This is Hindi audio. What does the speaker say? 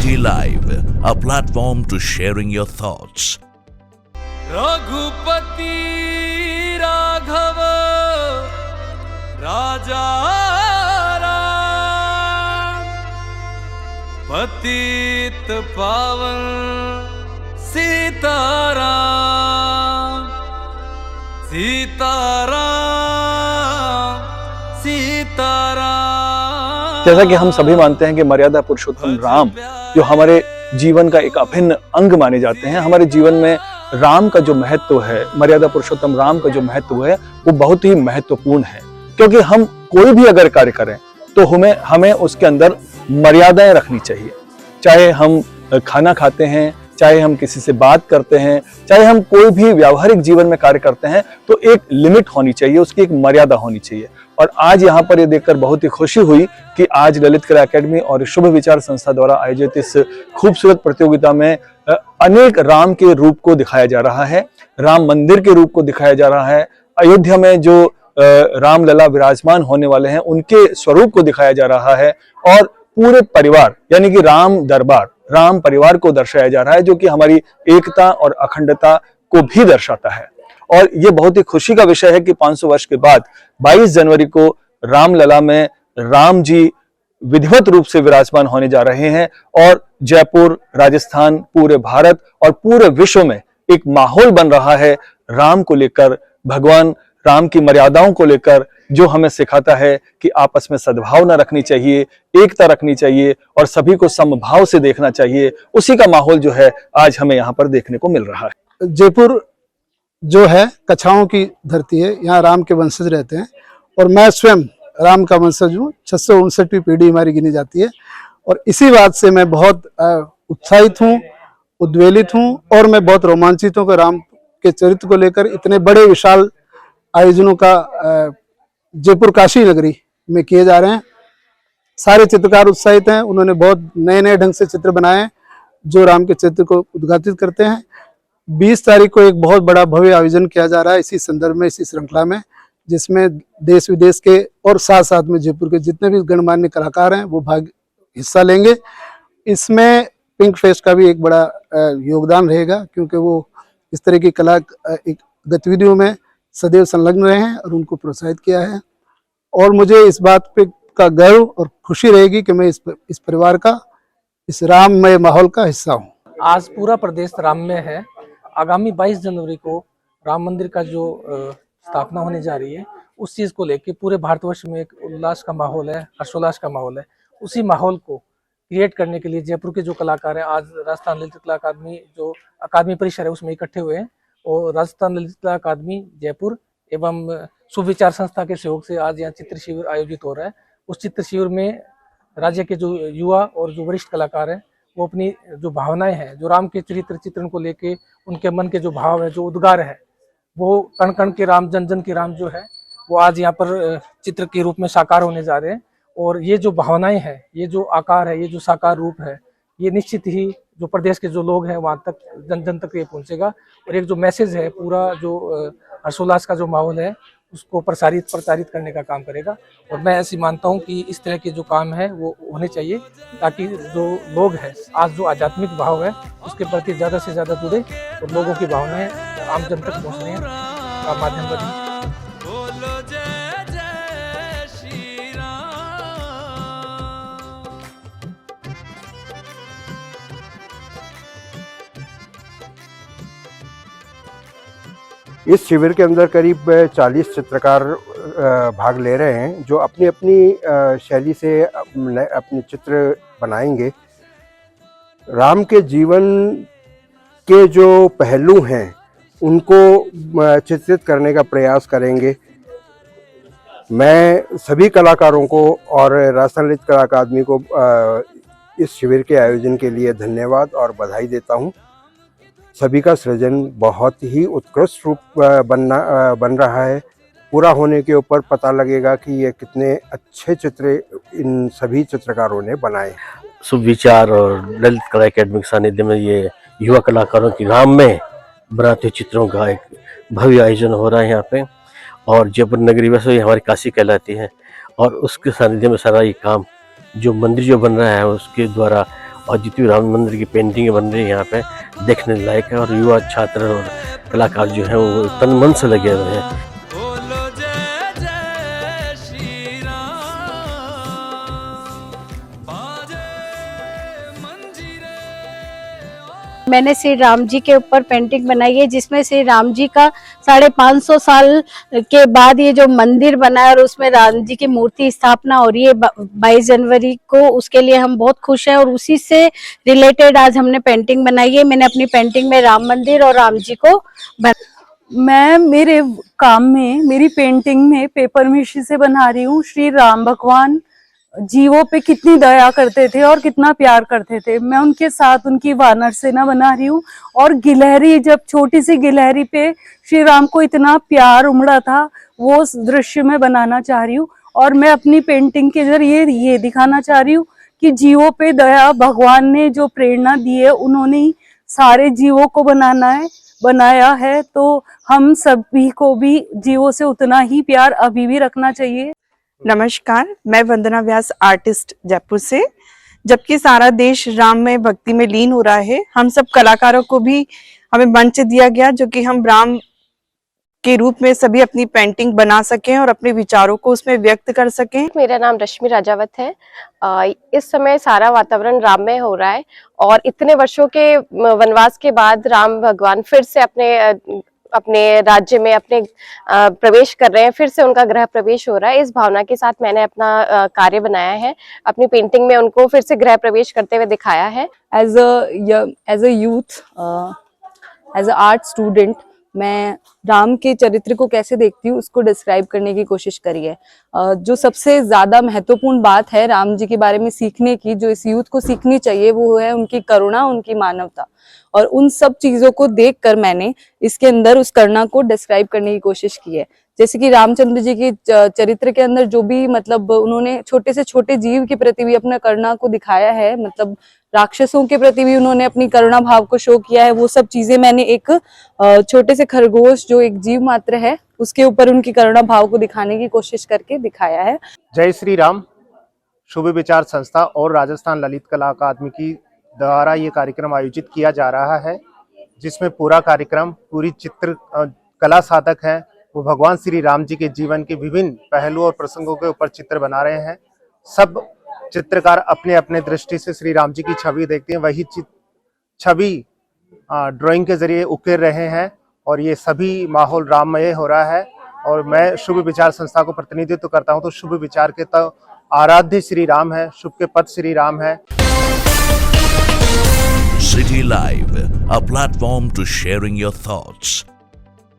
KG Live, a platform to sharing your thoughts. Raghupati Raghav राजा राम, पतित पावन सीताराम, सीताराम सीताराम। जैसा कि हम सभी मानते हैं कि मर्यादा पुरुषोत्तम राम जो हमारे जीवन का एक अभिन्न अंग माने जाते हैं, हमारे जीवन में राम का जो महत्व है, मर्यादा पुरुषोत्तम राम का जो महत्व है वो बहुत ही महत्वपूर्ण है। क्योंकि हम कोई भी अगर कार्य करें तो हमें उसके अंदर मर्यादाएं रखनी चाहिए। चाहे हम खाना खाते हैं, चाहे हम किसी से बात करते हैं, चाहे हम कोई भी व्यावहारिक जीवन में कार्य करते हैं, तो एक लिमिट होनी चाहिए, उसकी एक मर्यादा होनी चाहिए। और आज यहाँ पर ये देखकर बहुत ही खुशी हुई कि आज ललित कला अकेडमी और शुभ विचार संस्था द्वारा आयोजित इस खूबसूरत प्रतियोगिता में अनेक राम के रूप को दिखाया जा रहा है, राम मंदिर के रूप को दिखाया जा रहा है, अयोध्या में जो रामलला विराजमान होने वाले हैं उनके स्वरूप को दिखाया जा रहा है, और पूरे परिवार यानी कि राम दरबार, राम परिवार को दर्शाया जा रहा है, जो कि हमारी एकता और अखंडता को भी दर्शाता है। और ये बहुत ही खुशी का विषय है कि 500 वर्ष के बाद 22 जनवरी को रामलला में राम जी विधिवत रूप से विराजमान होने जा रहे हैं, और जयपुर, राजस्थान, पूरे भारत और पूरे विश्व में एक माहौल बन रहा है राम को लेकर, भगवान राम की मर्यादाओं को लेकर, जो हमें सिखाता है कि आपस में सद्भावना रखनी चाहिए, एकता रखनी चाहिए और सभी को समभाव से देखना चाहिए। उसी का माहौल जो है आज हमें यहाँ पर देखने को मिल रहा है। जयपुर जो है कछाओं की धरती है, यहाँ राम के वंशज रहते हैं और मैं स्वयं राम का वंशज हूँ। 659वीं पीढ़ी हमारी गिनी जाती है, और इसी बात से मैं बहुत उत्साहित हूँ, उद्वेलित हूँ, और मैं बहुत रोमांचित हूँ कि राम के चरित्र को लेकर इतने बड़े विशाल आयोजनों का जयपुर काशी नगरी में किए जा रहे हैं। सारे चित्रकार उत्साहित हैं, उन्होंने बहुत नए नए ढंग से चित्र बनाए हैं जो राम के चरित्र को उद्घाटित करते हैं। 20 तारीख को एक बहुत बड़ा भव्य आयोजन किया जा रहा है इसी संदर्भ में, इसी श्रृंखला में, जिसमें देश विदेश के और साथ साथ में जयपुर के जितने भी गणमान्य कलाकार हैं वो हिस्सा लेंगे। इसमें पिंक फेस्ट का भी एक बड़ा योगदान रहेगा, क्योंकि वो इस तरह की कला एक गतिविधियों में सदैव संलग्न रहे हैं और उनको प्रोत्साहित किया है। और मुझे इस बात पे का गर्व और खुशी रहेगी कि मैं इस परिवार का, इस राममय माहौल का हिस्सा हूँ। आज पूरा प्रदेश राममय है। आगामी 22 जनवरी को राम मंदिर का जो स्थापना होने जा रही है, उस चीज को लेके पूरे भारतवर्ष में एक उल्लास का माहौल है, हर्षोल्लास का माहौल है। उसी माहौल को क्रिएट करने के लिए जयपुर के जो कलाकार हैं आज राजस्थान ललित कला अकादमी जो अकादमी परिसर है उसमें इकट्ठे हुए हैं, और राजस्थान ललित कला अकादमी जयपुर एवं सुविचार संस्था के सहयोग से आज यहाँ चित्र शिविर आयोजित हो रहा है। उस चित्र शिविर में राज्य के जो युवा और जो वरिष्ठ कलाकार हैं वो अपनी जो भावनाएं हैं, जो राम के चरित्र चित्रण को लेके उनके मन के जो भाव है, जो उद्गार है, वो कण कण के राम, जन जन के राम जो है वो आज यहाँ पर चित्र के रूप में साकार होने जा रहे हैं। और ये जो भावनाएं हैं, ये जो आकार है, ये जो साकार रूप है, ये निश्चित ही जो प्रदेश के जो लोग हैं वहाँ तक, जन जन तक ये पहुँचेगा, और एक जो मैसेज है, पूरा जो हर्षोल्लास का जो माहौल है उसको प्रचारित करने का काम करेगा। और मैं ऐसी मानता हूँ कि इस तरह के जो काम है वो होने चाहिए, ताकि जो लोग हैं आज जो आध्यात्मिक भाव है उसके प्रति ज़्यादा से ज़्यादा जुड़े और लोगों की भावनाएं आम जन तक पहुँचने का माध्यम बने। इस शिविर के अंदर करीब 40 चित्रकार भाग ले रहे हैं, जो अपनी अपनी शैली से अपने चित्र बनाएंगे। राम के जीवन के जो पहलू हैं उनको चित्रित करने का प्रयास करेंगे। मैं सभी कलाकारों को और राजस्थान ललित कला अकादमी को इस शिविर के आयोजन के लिए धन्यवाद और बधाई देता हूं। सभी का सृजन बहुत ही उत्कृष्ट रूप बन रहा है। पूरा होने के ऊपर पता लगेगा कि ये कितने अच्छे चित्र इन सभी चित्रकारों ने बनाए। शुभ विचार और ललित कला अकेडमी के सानिध्य में ये युवा कलाकारों की राम में बनाते चित्रों का एक भव्य आयोजन हो रहा है यहाँ पे। और जयपुर नगरी वैसे ही हमारी काशी कहलाती है, और उसके सानिध्य में सारा ये काम जो मंदिर जो बन रहा है उसके द्वारा और जितनी भी राम मंदिर की पेंटिंग बन रही है यहाँ पे देखने लायक है। और युवा छात्र और कलाकार जो है वो तन मन से लगे हुए हैं। बोलो जय जय श्री राम, बाजे मंजीरे। मैंने श्री राम जी के ऊपर पेंटिंग बनाई है, जिसमें श्री राम जी का 550 साल के बाद ये जो मंदिर बना है और उसमें राम जी की मूर्ति स्थापना हो रही है 22 जनवरी को, उसके लिए हम बहुत खुश हैं। और उसी से रिलेटेड आज हमने पेंटिंग बनाई है। मैंने अपनी पेंटिंग में राम मंदिर और राम जी को मैं मेरे काम में, मेरी पेंटिंग में पेपर मिशी से बना रही हूँ श्री राम भगवान जीवों पे कितनी दया करते थे और कितना प्यार करते थे। मैं उनके साथ उनकी वानर सेना बना रही हूँ। और गिलहरी, जब छोटी सी गिलहरी पे श्री राम को इतना प्यार उमड़ा था, वो दृश्य में बनाना चाह रही हूँ। और मैं अपनी पेंटिंग के जरिए ये दिखाना चाह रही हूँ कि जीवों पे दया भगवान ने जो प्रेरणा दी है, उन्होंने ही सारे जीवों को बनाया है। तो हम सभी को भी जीवों से उतना ही प्यार अभी भी रखना चाहिए। नमस्कार, मैं वंदना व्यास, आर्टिस्ट जयपुर से। जबकि सारा देश राम में भक्ति में लीन हो रहा है, हम सब कलाकारों को भी हमें मंच दिया गया जो कि हम राम के रूप में सभी अपनी पेंटिंग बना सकें और अपने विचारों को उसमें व्यक्त कर सकें। मेरा नाम रश्मि राजावत है। इस समय सारा वातावरण राममय हो रहा है और इतने वर्षों के वनवास के बाद राम भगवान फिर से अपने राज्य में प्रवेश कर रहे हैं। फिर से उनका गृह प्रवेश हो रहा है। इस भावना के साथ मैंने अपना कार्य बनाया है। अपनी पेंटिंग में उनको फिर से गृह प्रवेश करते हुए दिखाया है। As a youth, as a art student, मैं राम के चरित्र को कैसे देखती हूँ उसको डिस्क्राइब करने की कोशिश करी है। जो सबसे ज्यादा महत्वपूर्ण बात है राम जी के बारे में सीखने की, जो इस यूथ को सीखनी चाहिए, वो है उनकी करुणा, उनकी मानवता। और उन सब चीजों को देखकर मैंने इसके अंदर उस करुणा को डिस्क्राइब करने की कोशिश की है। जैसे कि रामचंद्र जी के चरित्र के अंदर जो भी उन्होंने छोटे से छोटे जीव के प्रति भी अपना करुणा को दिखाया है, राक्षसों के प्रति भी उन्होंने अपनी करुणा भाव को शो किया है। वो सब चीजें मैंने एक छोटे से खरगोश जो एक जीव मात्र है उसके ऊपर उनकी करुणा भाव को दिखाने की कोशिश करके दिखाया है। जय श्री राम। शुभ विचार संस्था और राजस्थान ललित कला अकादमी की द्वारा ये कार्यक्रम आयोजित किया जा रहा है, जिसमें पूरा कार्यक्रम पूरी चित्र कला साधक हैं वो भगवान श्री राम जी के जीवन के विभिन्न पहलुओं और प्रसंगों के ऊपर चित्र बना रहे हैं। सब चित्रकार अपने अपने दृष्टि से श्री राम जी की छवि देखते हैं, वही छवि ड्राइंग के जरिए उकेर रहे हैं और ये सभी माहौल राममय हो रहा है। और मैं शुभ विचार संस्था को प्रतिनिधित्व करता हूं, तो शुभ विचार के तो आराध्य श्री राम है, शुभ के पथ श्री राम है। City Live, a platform to sharing your thoughts.